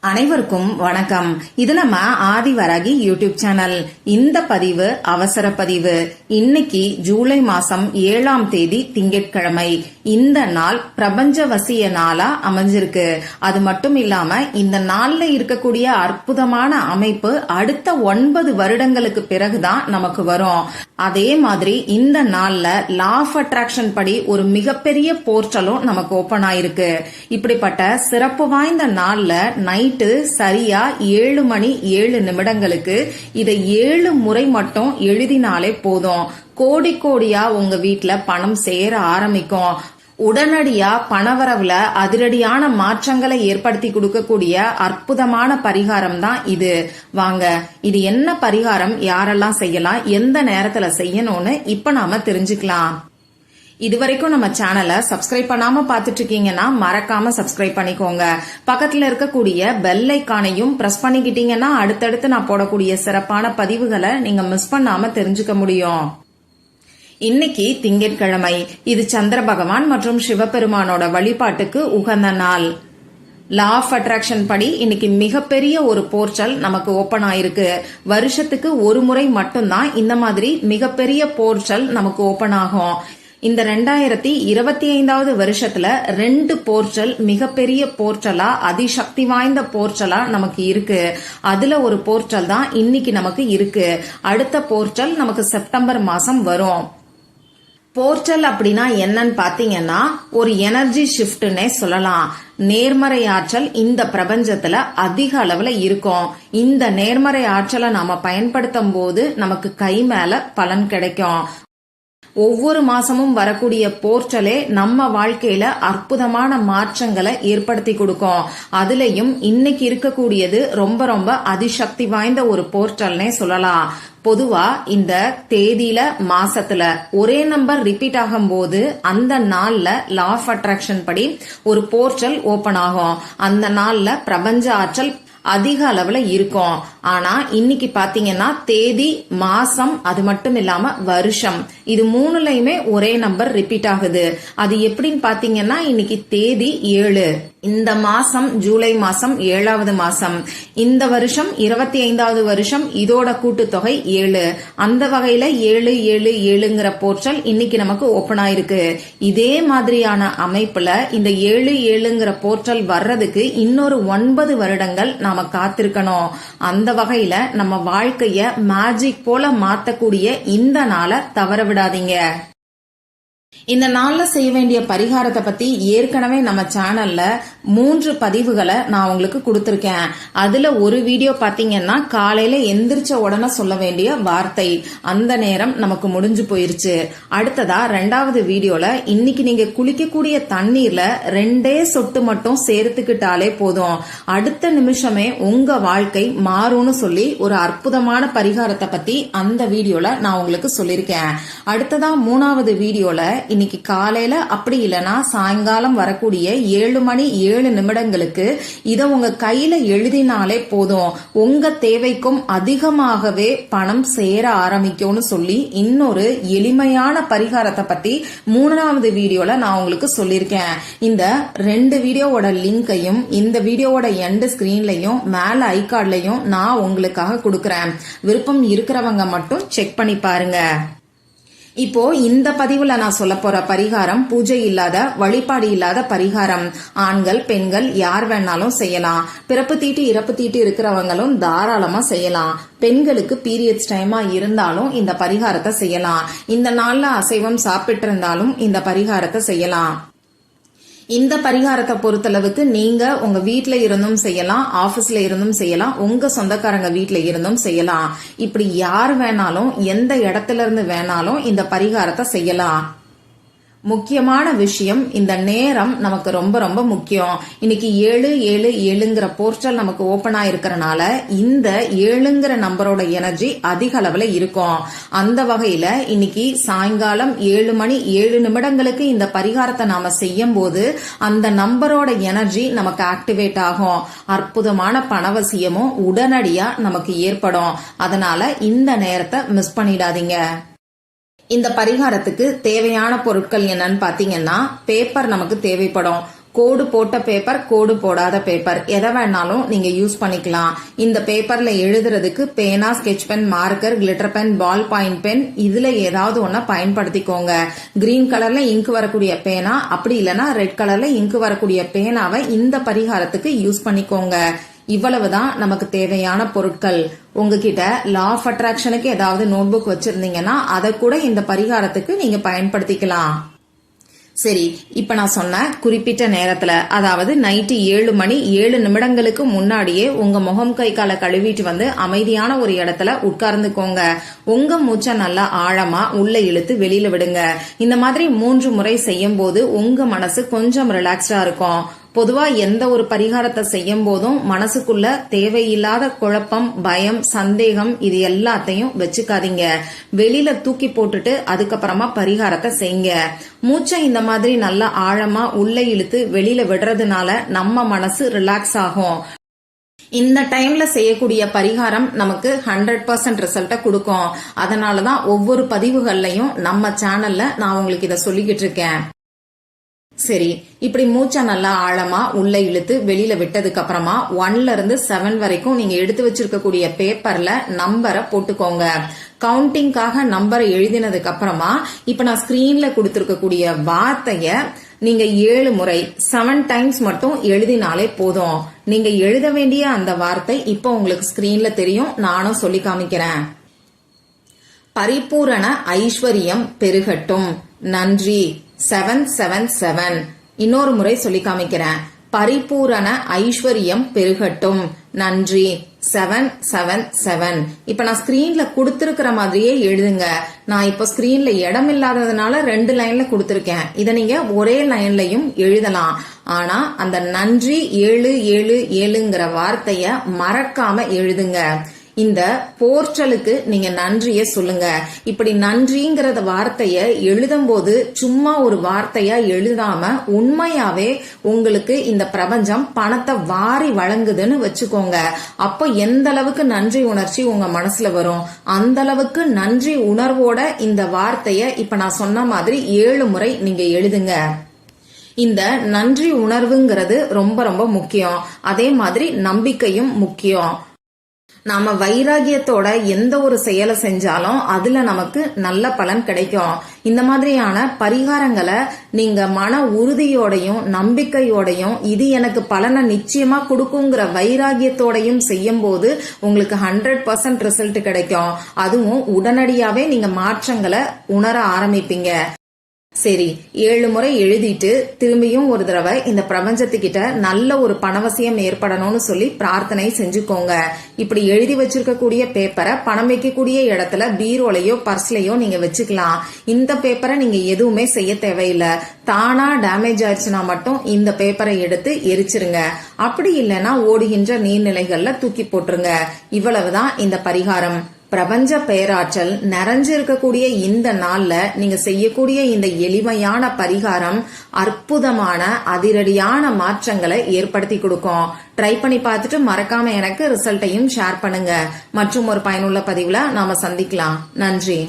அனைவருக்கும் வணக்கம். இது நம்ம ஆதிவராகி யூடியூப் சேனல். இந்த பதிவு அவசர பதிவு. இன்னைக்கு ஜூலை மாசம் 7ஆம் தேதி திங்கட்கிழமை. இந்த நாள் பிரபஞ்ச வசிய நாளா அமைஞ்சிருக்கு. அது மட்டும் இல்லாம இந்த நாள்ல இருக்கக்கூடிய அற்புதமான அமைப்பு அடுத்த 9 வருடங்களுக்கு பிறகுதான் நமக்கு வரும். அதே மாதிரி இந்த நாள்ல லா ஆஃப் அட்ராக்ஷன் படி ஒரு மிகப்பெரிய போர்ட்டலும் நமக்கு ஓபன் ஆயிருக்கு. இப்படிப்பட்ட சிறப்பு வாய்ந்த நாள்ல நைட்டு சரியா 7 மணி 7 நிமிடங்களுக்கு இதை 7 முறை மட்டும் எழுதினாலே போதும். கோடி கோடியா உங்க வீட்ல பணம் சேர ஆரம்பிக்கும். உடனடியா பணவரவுல அதிரடியான மாற்றங்களை ஏற்படுத்தி கொடுக்கக்கூடிய அற்புதமான பரிகாரம் தான் இது. வாங்க, இது என்ன பரிகாரம், யாரெல்லாம் செய்யலாம், எந்த நேரத்துல செய்யணும்னு இப்ப நாம தெரிஞ்சுக்கலாம். இதுவரைக்கும் நம்ம சேனலை சப்ஸ்கிரைப் பண்ணாம பாத்துட்டு இருக்கீங்கன்னா மறக்காம சப்ஸ்கிரைப் பண்ணிக்கோங்க. பக்கத்துல இருக்கக்கூடிய பெல் ஐகானையும் பிரஸ் பண்ணிக்கிட்டீங்கன்னா அடுத்தடுத்து நான் போடக்கூடிய சிறப்பான பதிவுகளை நீங்க மிஸ் பண்ணாம தெரிஞ்சுக்க முடியும். இன்னைக்கு திங்கட்கிழமை. இது சந்திர பகவான் மற்றும் சிவபெருமானோட வழிபாட்டுக்கு உகந்த நாள். லா ஆஃப் அட்ராக்ஷன் படி இன்னைக்கு மிகப்பெரிய ஒரு போர்ட்டல் நமக்கு ஓபன் ஆயிருக்கு. வருஷத்துக்கு ஒரு முறை மட்டும்தான் இந்த மாதிரி மிகப்பெரிய போர்ட்டல் நமக்கு ஓபன் ஆகும். இந்த 2025வது வருஷத்துல 2 போர்ட்டல் மிகப்பெரிய போர்ட்டலா, அதிசக்தி வாய்ந்த போர்ட்டலா நமக்கு இருக்கு. அதுல ஒரு போர்ட்டல் தான் இன்னைக்கு நமக்கு இருக்கு. அடுத்த போர்ட்டல் நமக்கு செப்டம்பர் மாசம் வரும். போர்ட்டல் அப்படின்னா என்னன்னு பாத்தீங்கன்னா ஒரு எனர்ஜி ஷிஃப்ட்னே சொல்லலாம். நேர்மறை ஆற்றல் இந்த பிரபஞ்சத்துல அதிக அளவுல இருக்கும். இந்த நேர்மறை ஆற்றலை நாம பயன்படுத்தும் போது நமக்கு கை மேல பலன் கிடைக்கும். ஒவ்வொரு மாசமும் வரக்கூடிய போர்ட்டலே நம்ம வாழ்க்கையில அற்புதமான மாற்றங்களை ஏற்படுத்தி கொடுக்கும். அதுலயும் இன்னைக்கு இருக்கக்கூடியது ரொம்ப ரொம்ப அதிசக்தி வாய்ந்த ஒரு போர்ட்டல்னே சொல்லலாம். பொதுவா இந்த தேதியில மாசத்துல ஒரே நம்பர் ரிப்பீட் ஆகும் போது அந்த நாள்ல லா ஆஃப் அட்ராக்ஷன் படி ஒரு போர்ட்டல் ஓபன் ஆகும். அந்த நாள்ல பிரபஞ்ச ஆற்றல் அதிக அளவுல இருக்கும். ஆனா இன்னைக்கு பாத்தீங்கன்னா தேதி, மாசம், அது மட்டும் இல்லாம வருஷம், இது 3லயுமே ஒரே நம்பர் ரிப்பீட் ஆகுது. அது எப்படின்னு பாத்தீங்கன்னா இன்னைக்கு தேதி 7, இந்த மாசம் ஜூலை மாசம் 7வது மாசம், இந்த வருஷம் 25வது வருஷம், இதோட கூட்டுத்தொகை 7. அந்த வகையில 777ங்கிற போர்ட்டல் இன்னைக்கு நமக்கு ஓபன் ஆயிருக்கு. இதே மாதிரியான அமைப்புல இந்த 77ங்கிற போர்ட்டல் வர்றதுக்கு இன்னொரு 9 வருடங்கள் நாம காத்திருக்கணும். அந்த வகையில நம்ம வாழ்க்கைய மேஜிக் போல மாத்தக்கூடிய இந்த நாளை தவற விடாதீங்க. இந்த நாள்ல செய்ய வேண்டிய பரிகாரத்தை பத்தி ஏற்கனவே நம்ம சேனல்ல 3 பதிவுகளை நான் உங்களுக்கு கொடுத்திருக்கேன். அதுல ஒரு வீடியோ பாத்தீங்கன்னா காலையில எந்திரிச்ச உடனே சொல்ல வேண்டிய வார்த்தை, அந்த நேரம் நமக்கு முடிஞ்சு போயிருச்சு. அடுத்ததா 2வது வீடியோல இன்னைக்கு நீங்க குளிக்கக்கூடிய தண்ணீர்ல 2 சொட்டு மட்டும் சேர்த்துக்கிட்டாலே போதும், அடுத்த நிமிஷமே உங்க வாழ்க்கை மாறும்னு சொல்லி ஒரு அற்புதமான பரிகாரத்தை பத்தி அந்த வீடியோல நான் உங்களுக்கு சொல்லிருக்கேன். அடுத்ததா 3வது வீடியோல இன்னைக்கு காலையில அப்படி இல்லனா சாயங்காலம் வரக்கூடிய 7 மணி 7 நிமிடங்களுக்கு இத உங்க கையில எழுதினாலே போதும், உங்க தேவைக்கும் அதிகமாகவே பணம் சேர ஆரம்பிக்கும்னு சொல்லி இன்னொரு எளிமையான பரிகாரத்தை பத்தி 3வது வீடியோல நான் உங்களுக்கு சொல்லிருக்கேன். இந்த 2 வீடியோவோட லிங்கையும் இந்த வீடியோவோட எண்ட் ஸ்கிரீன்லயும் மேல ஐகார்ட்லயும் நான் உங்களுக்காக கொடுக்கறேன். விருப்பம் இருக்கிறவங்க மட்டும் செக் பண்ணி பாருங்க. இப்போ இந்த பதிவுல நான் சொல்ல போற பரிகாரம் பூஜை இல்லாத, வழிபாடு இல்லாத பரிகாரம். ஆண்கள், பெண்கள் யார் வேணாலும் செய்யலாம். பிறப்பு தீட்டு இறப்பு தீட்டு இருக்கிறவங்களும் தாராளமா செய்யலாம். பெண்களுக்கு பீரியட்ஸ் டைமா இருந்தாலும் இந்த பரிகாரத்தை செய்யலாம். இந்த நாள்ல அசைவம் சாப்பிட்டு இருந்தாலும் இந்த பரிகாரத்தை செய்யலாம். இந்த பரிகாரத்தை பொறுத்தளவுக்கு நீங்க உங்க வீட்ல இருந்தும் செய்யலாம், ஆபீஸ்ல இருந்தும் செய்யலாம், உங்க சொந்தக்காரங்க வீட்ல இருந்தும் செய்யலாம். இப்படி யார் வேணாலும் எந்த இடத்துல இருந்து வேணாலும் இந்த பரிகாரத்தை செய்யலாம். முக்கியமான விஷயம், இந்த நேரம் நமக்கு ரொம்ப ரொம்ப முக்கியம். இன்னைக்கு 777ங்கிற போர்ட்டல் நமக்கு ஓபன் ஆயிருக்கிறனால இந்த 7ங்கிற நம்பரோட எனர்ஜி அதிக அளவுல இருக்கும். அந்த வகையில இன்னைக்கு சாயங்காலம் 7 மணி 7 நிமிடங்களுக்கு இந்த பரிகாரத்தை நாம செய்யும் போது அந்த நம்பரோட எனர்ஜி நமக்கு ஆக்டிவேட் ஆகும். அற்புதமான பணவசியமும் உடனடியா நமக்கு ஏற்படும். அதனால இந்த நேரத்தை மிஸ் பண்ணிடாதீங்க. இந்த பரிகாரத்துக்கு தேவையான பொருட்கள் என்னன்னு பாத்தீங்கன்னா, பேப்பர் நமக்கு தேவைப்படும், கோடு போட்ட பேப்பர், கோடு போடாத பேப்பர் எதை வேணாலும் நீங்க யூஸ் பண்ணிக்கலாம். இந்த பேப்பர்ல எழுதுறதுக்கு பேனா, sketch pen, marker, glitter pen, ball point pen இதுல ஏதாவது ஒன்ன பயன்படுத்திக்கோங்க. கிரீன் கலர்ல இங்கு வரக்கூடிய பேனா, அப்படி இல்லைன்னா ரெட் கலர்ல இங்கு வரக்கூடிய பேனாவை இந்த பரிகாரத்துக்கு யூஸ் பண்ணிக்கோங்க. இவ்வளவுதான் நமக்கு தேவையான பொருட்கள். உங்ககிட்ட லா ஆஃப் அட்ராக்ஷனுக்கு ஏதாவது நோட்புக் வச்சிருந்தீங்கன்னா அதை கூட இந்த பரிகாரத்துக்கு நீங்க பயன்படுத்திக்கலாம். சரி, இப்ப நான் சொன்ன குறிப்பிட்ட நேரத்துல, அதாவது நைட்டு 7 மணி 7 நிமிடங்களுக்கு முன்னாடியே உங்க முகம் கை காலை கழுவிட்டு வந்து அமைதியான ஒரு இடத்துல உட்கார்ந்துக்கோங்க. உங்க மூச்சை நல்லா ஆழமா உள்ள இழுத்து வெளியில விடுங்க. இந்த மாதிரி 3 முறை செய்யும் போது உங்க மனசு கொஞ்சம் ரிலாக்ஸ்டா இருக்கும். பொதுவா எந்த ஒரு பரிகாரத்தை செய்யும் போதும் மனசுக்குள்ள தேவையில்லாத குழப்பம், பயம், சந்தேகம் இது எல்லாத்தையும் வச்சுக்காதீங்க. வெளியில தூக்கி போட்டுட்டு அதுக்கப்புறமா பரிகாரத்தை செய்யுங்க. மூச்சை இந்த மாதிரி நல்லா ஆழமா உள்ள இழுத்து வெளியில விடுறதுனால நம்ம மனசு ரிலாக்ஸ் ஆகும். இந்த டைம்ல செய்யக்கூடிய பரிகாரம் நமக்கு 100% ரிசல்ட்ட கொடுக்கும். அதனாலதான் ஒவ்வொரு பதிவுகள்லயும் நம்ம சேனல்ல நான் உங்களுக்கு இத சொல்லிக்கிட்டு இருக்கேன். சரி, இப்படி மூச்சை நல்லா ஆழமா உள்ள இழுத்து வெளியில விட்டதுக்கு அப்புறமா 1ல இருந்து 7 வரைக்கும் நீங்க எடுத்து வச்சிருக்கக்கூடிய பேப்பர்ல நம்பரை போட்டுக்கோங்க. கவுண்டிங்காக நம்பரை எழுதினதுக்கு அப்புறமா இப்ப நான் ஸ்கிரீன்ல கொடுத்திருக்கக்கூடிய வார்த்தைய நீங்க 7 முறை 7 டைம்ஸ் மட்டும் எழுதினாலே போதும். நீங்க எழுத வேண்டிய அந்த வார்த்தை இப்ப உங்களுக்கு ஸ்கிரீன்ல தெரியும், நானும் சொல்லி காமிக்கிறேன். பரிபூரண ஐஸ்வர்யம் பெருகட்டும், நன்றி 777. இன்னொரு முறை சொல்லி காமிக்கிறேன். பரிபூரண ஐஸ்வர்யம் பெருகட்டும், நன்றி 777. இப்ப நான் ஸ்கிரீன்ல கொடுத்திருக்கிற மாதிரியே எழுதுங்க. நான் இப்ப ஸ்கிரீன்ல இடம் இல்லாததுனால 2 லைன்ல கொடுத்திருக்கேன். இத நீங்க ஒரே லைன்லயும் எழுதலாம். ஆனா அந்த நன்றி 777ங்கிற வார்த்தைய மறக்காம எழுதுங்க. இந்த போர்ட்டலுக்கு நீங்க நன்றிய சொல்லுங்க. இப்படி நன்றிங்கிறத வார்த்தைய எழுதும் போது சும்மா ஒரு வார்த்தையா எழுதாம உண்மையாவே உங்களுக்கு இந்த பிரபஞ்சம் பணத்தை வாரி வழங்குதுன்னு வச்சுக்கோங்க. அப்ப எந்த அளவுக்கு நன்றி உணர்ச்சி உங்க மனசுல வரும், அந்த அளவுக்கு நன்றி உணர்வோட இந்த வார்த்தைய இப்ப நான் சொன்ன மாதிரி 7 முறை நீங்க எழுதுங்க. இந்த நன்றி உணர்வுங்கிறது ரொம்ப ரொம்ப முக்கியம். அதே மாதிரி நம்பிக்கையும் முக்கியம். நாம வைராகியத்தோட எந்த ஒரு செயலை செஞ்சாலும் அதுல நமக்கு நல்ல பலன் கிடைக்கும். இந்த மாதிரியான பரிகாரங்களை நீங்க மன உறுதியோடையும் நம்பிக்கையோடையும் இது எனக்கு பலனை நிச்சயமா கொடுக்குங்கிற வைராகியத்தோடையும் செய்யும் போது உங்களுக்கு 100% ரிசல்ட் கிடைக்கும். அதுவும் உடனடியாவே நீங்க மாற்றங்களை உணர ஆரம்பிப்பீங்க. சரி, 7 முறை எழுதிட்டு திரும்பியும் ஒரு தடவை இந்த பிரபஞ்சத்துக்கிட்ட நல்ல ஒரு பணவசியம் ஏற்படணும்னு சொல்லி பிரார்த்தனை செஞ்சுக்கோங்க. இப்படி எழுதி வச்சிருக்கக்கூடிய பேப்பரை பணம் வைக்கக்கூடிய இடத்துல பீரோலையோ பர்ஸ்லயோ நீங்க வச்சுக்கலாம். இந்த பேப்பரை நீங்க எதுவுமே செய்ய தேவையில்லை. தானா டேமேஜ் ஆயிடுச்சுன்னா மட்டும் இந்த பேப்பரை எடுத்து எரிச்சிருங்க. அப்படி இல்லைன்னா ஓடுகின்ற நீர்நிலைகள்ல தூக்கி போட்டுருங்க. இவ்வளவுதான் இந்த பரிகாரம். பிரபஞ்ச பேராற்றல் நிறைஞ்சு இருக்கக்கூடிய இந்த நாள்ல நீங்க செய்யக்கூடிய இந்த எளிமையான பரிகாரம் அற்புதமான அதிரடியான மாற்றங்களை ஏற்படுத்தி கொடுக்கும். ட்ரை பண்ணி பார்த்துட்டு மறக்காம எனக்கு ரிசல்ட்டையும் ஷேர் பண்ணுங்க. மற்றும் ஒரு பயனுள்ள பதிவுல நாம சந்திக்கலாம். நன்றி.